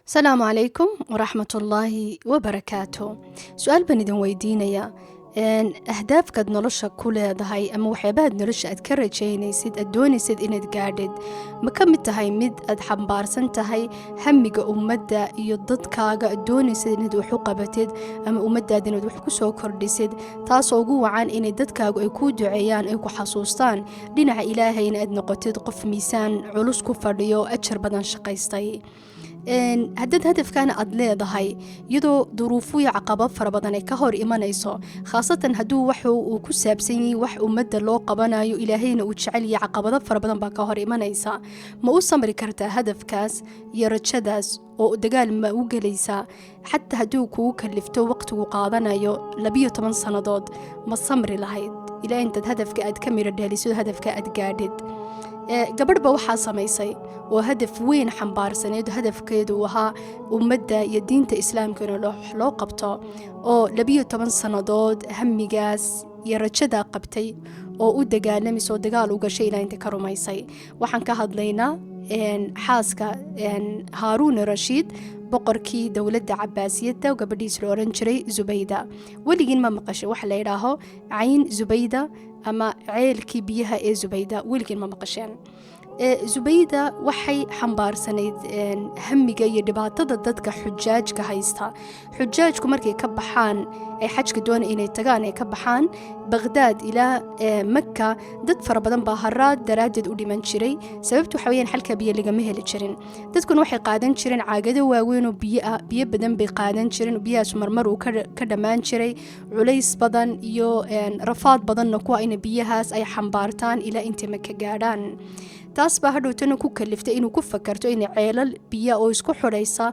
السلام عليكم ورحمة الله وبركاته. سؤال بان idin weydiinaya ahdaafkaad nolosha ku leedahay ama waxyaabahaad nolosha aad ka rajaynaysid aad doonaysid inaad gaadhid ma ka mid tahay mid aad xambaarsan tahay hamiga ummadda iyo dadkaaga aad doonaysid inaad wax u qabatid ama ummaddaada inaad wax ku soo kordhisid taasoo ugu wacan inay dadkaagu ay kuu duceeyaan ay ku xasuustaan dhinaca ilaahayna aad noqotid qof miisaan culus ku fadhiyo ajar badan shaqaystay. haddaad hadafkaana aad leedahay iyadoo duruufo iyo caqabad fara badan ay ka hor imanayso khaasatan hadduu wax uu ku saabsan yahay wax ummadda loo qabanayo ilaahayna uu jecel yahay caqabado fara badan baa ka hor imanaysa ma u samri kartaa hadafkaas iyo rajadaas oo dagaal ma u gelaysaa xataa hadduu kugu kalifto waqtigu qaadanayo 12 sannadood ma samri lahayd ilaa intaad hadafka aad ka miro dhaliso hadafka aad gaadhid. gabadhba waxaa samaysay oo hadaf weyn xambaarsaneed hadafkeedu ahaa ummadda iyo diinta islaamka in loo qabto oo 12 sannadood hamigaas iyo rajadaa qabtay oo u dagaalamayso dagaal u gashay ilaa inta ka rumaysay. waxaan ka hadlaynaa xaaska haaruun rashiid boqorkii dowladda cabaasiyadda gabadhiis la oran jiray Zubayda. weligiin ma maqashay waxa la yidhaaho cayn Zubayda ama ceelkii biyaha ee Zubayda weligiin ma maqasheen. Zubayda waxay xambaarsanayd hamiga iyo dhibaatada dadka xujaajka haysta. xujaajku markay ka baxaan ay xajka doona inay tagaan ay ka baxaan Baghdad ilaa Makka dad fara badan baa haraad daraadeed u dhiman jiray sababtu waxa weeyaan halka biyo laga heli jirin. dadkuna waxay qaadan jireen caagado waaweyn oo biyo badan bay qaadan jireen biyahaas marmar uu ka dhamaan jiray culays badan iyo rafaad badanna kuwa in biyahaas ay xambaartaan ilaa inta Makka gaadhaan. taas baa hadhowtana ku kaliftay inuu ku fakarto in ceelal biyo oo isku xidhaysa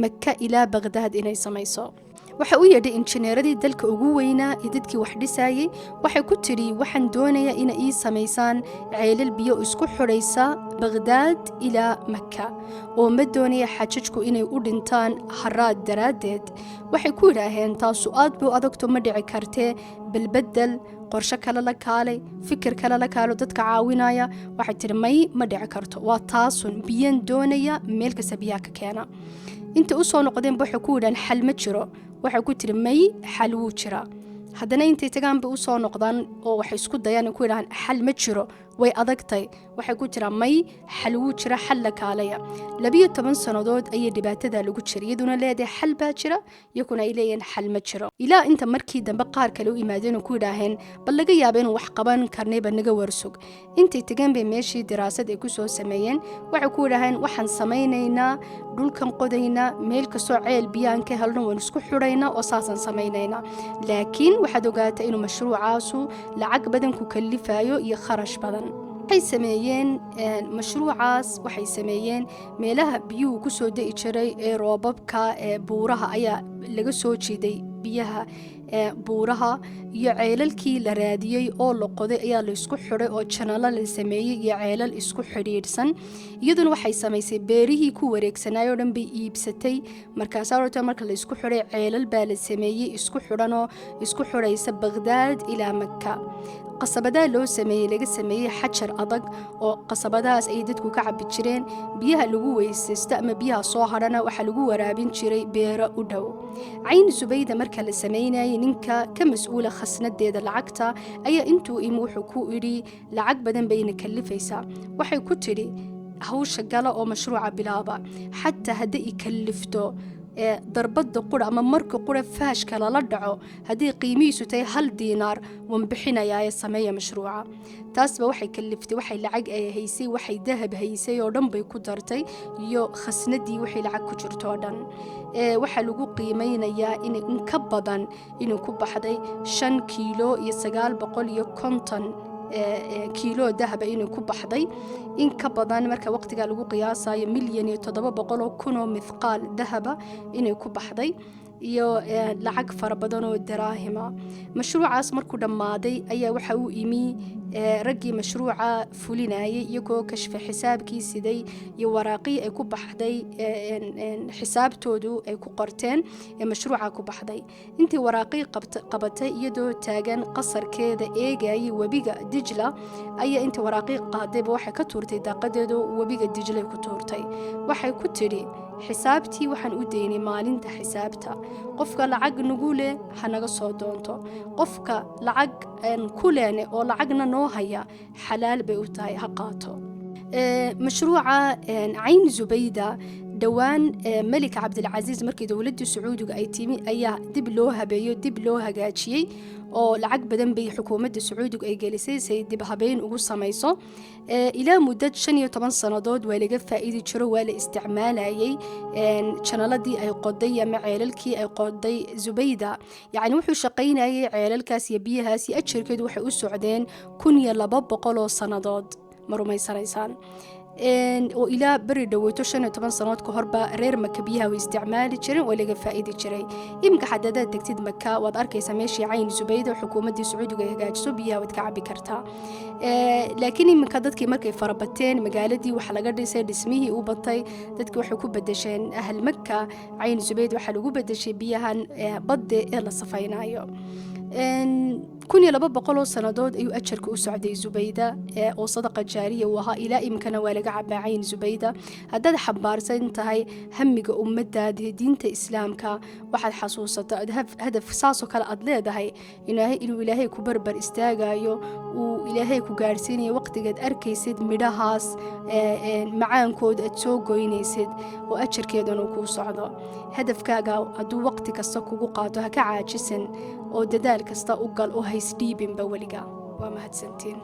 Makka ilaa Baghdad inay samayso. waxa uu yidhi injineeradii dalka ugu weynaa ee dadkii wax dhisayay waxay ku tiri waxaan doonayaa in ay samaysaan ceelal biyo isku xidhaysa Baghdad ilaa Makka oo ma doonaya xajajku inay u dhintaan haraad daraadeed. waxay ku yiraahdeen taas aad buu adagto ma dhici kartee balbedel qorshe kale la kaalay fikir kale la kaalo dadka caawinaya waxay tiri may ma dhici karto waa taasun biyan doonaya meel kasta biyaha ka keena. inta u soo noqdeen waxay ku yiraahdeen xal ma jiro waxay ku tiri may xal wuu jira. haddana intay tagaan bay u soo noqdaan oo waxay isku dayaan ku yiraahdaan xal ma jiro way adagtay waxay ku jiraan may xal wuu jira xal la kaalaya. 12 sannadood ayay dhibaatada lagu jiray iyaduna leedahay xal baa jira iyaguna ay leeyeen xal ma jiro ilaa inta markii dambe qaar kale u imaadeen oo ku yiraahdeen bal laga yaabo inuu wax qaban karnay ba naga warsug. intay tagaan bay meeshii daraasad ay ku soo sameeyeen waxay ku yiraahdeen waxaan samaynaynaa dhulkan qodaynaa meel kastoo ceel biyaan ka helno waan isku xidhaynaa oo saasan samaynaynaa laakiin waxaad ogaataa inuu mashruucaasu lacag badan ku kalifayo iyo kharash badan. waxay sameeyeen mashruucaas waxay sameeyeen meelaha biyuhu ku soo da'i jiray ee roobabka ee buuraha ayaa laga soo jeeday biyaha buuraha iyo ceelalkii la raadiyay oo la qoday ayaa la isku xidhay oo janalo la sameeyay iyo ceelal isku xidhiidhsan. iyaduna waxay samaysay beerihii ku wareegsanaayo dhan bay iibsatay markaas marka la isku xidhay ceelal baa la sameeyay isku xidhanoo isku xidhaysa Baghdad ilaa Makka. qasabadaha loo sameeyay laga sameeyay xajar adag oo qasabadahaas ay dadku ka cabi jireen biyaha lagu weysaysto ama biyaha soo hadhana waxa lagu waraabin jiray beero u dhow. cayn Zubayda marka la sameynayay ninka ka mas'uula khasnadeeda lacagta ayaa intuu wuxuu ku idhi lacag badan bayna kalifaysaa. waxay ku tidhi hawsha gala oo mashruuca bilaaba xataa haddii ay kalifto darbada qura ama marka qura faashka lala dhaco haddii qiimihiisu tahay 1 diinaar wan bixinayaa ee sameeya mashruuca. taasba waxay kaliftay waxay lacag ay haysay waxay dahab haysay oo dhan bay ku dartay iyo khasnadii waxay lacag ku jirto oo dhan. waxa lagu qiimeynayaa in ka badan inuu ku baxday 5 kiilo iyo 950 kiilo dahab inuu ku baxday in ka badan marka waqtiga lagu qiyaasayo 1,700,000 mithqaal dahab inuu ku baxday iyo lacag fara badan oo daraahima. mashruucaas markuu dhamaaday ayaa waxa uu imi raggii mashruuca fulinayay iyagoo kashfa xisaabkii siday iyo waraaqii ay ku baxday xisaabtoodu ay ku qorteen mashruuca ku baxday. intii waraaqii qabatay iyadoo taagan qasarkeeda eegayay webiga Dijla ayaa intii waraaqii qaaday waxay ka tuurtay daaqadeedu webiga Dijla ku tuurtay. waxay ku tiri xisaabtii waxaan u daynay maalinta xisaabta. qofka lacag nagu leh ha naga soo doonto, qofka lacag ku lehne oo lacagna noo haya xalaal bay u tahay ha qaato. mashruuca cayn zubayda dhowaan melik cabdilcasiis markii dowladdii sacuudiga ay timi ayaa dib loo habeeyo, dib loo hagaajiyey, oo lacag badan bay xukuumadda sacuudiga ay gelisay say dib habeyn ugu samayso. ilaa muddad 15 sannadood waa laga faa'iidi jiro, waa la isticmaalayay janaladii ay qoday ama ceelalkii ay qoday zubayda. yacni wuxuu shaqaynayay ceelalkaas iyo biyahaas iyo ajarkeedu waxay u socdeen 1200 oo sannadood, ma rumaysanaysaan. oo ilaa beri dhaweyto 15 sannadood ka horba reer maka biyaha way isticmaali jireen oo laga faa'iidi jiray. iminka xadadaad degtid maka waad arkaysaa meeshii cayn zubayda xukuumaddii sacuudiga ay hagaajiso biyaha waad ka cabbi kartaa. laakiin iminka dadkii markay farabateen magaaladii waxa laga dhisay, dhismihii u batay, dadkii waxay ku bedesheen ahl maka cayn zubayda waxaa lagu bedeshay biyahan badda ee la safaynayo. 1200 sannadood ayuu ajarka u socday zubayda oo sadaqa jaariya u ahaa. ilaa imkana waa laga cabaa cayn zubayda. haddaad xambaarsan tahay hamiga ummadaada diinta islaamka, waxaad xasuusataa hadaf saasoo kale aad leedahay inuu ilaahay ku barbar istaagayo, uu ilaahay ku gaarsiinayo waqtigaad arkaysid midhahaas macaankooda aad soo goynaysid oo ajarkeedana kuu socdo. hadafkaaga hadduu waqti kasta kugu qaato ha ka caajisan oo dadaal kasta u gal oo haysdhiibinba weliga. waa mahadsantiin.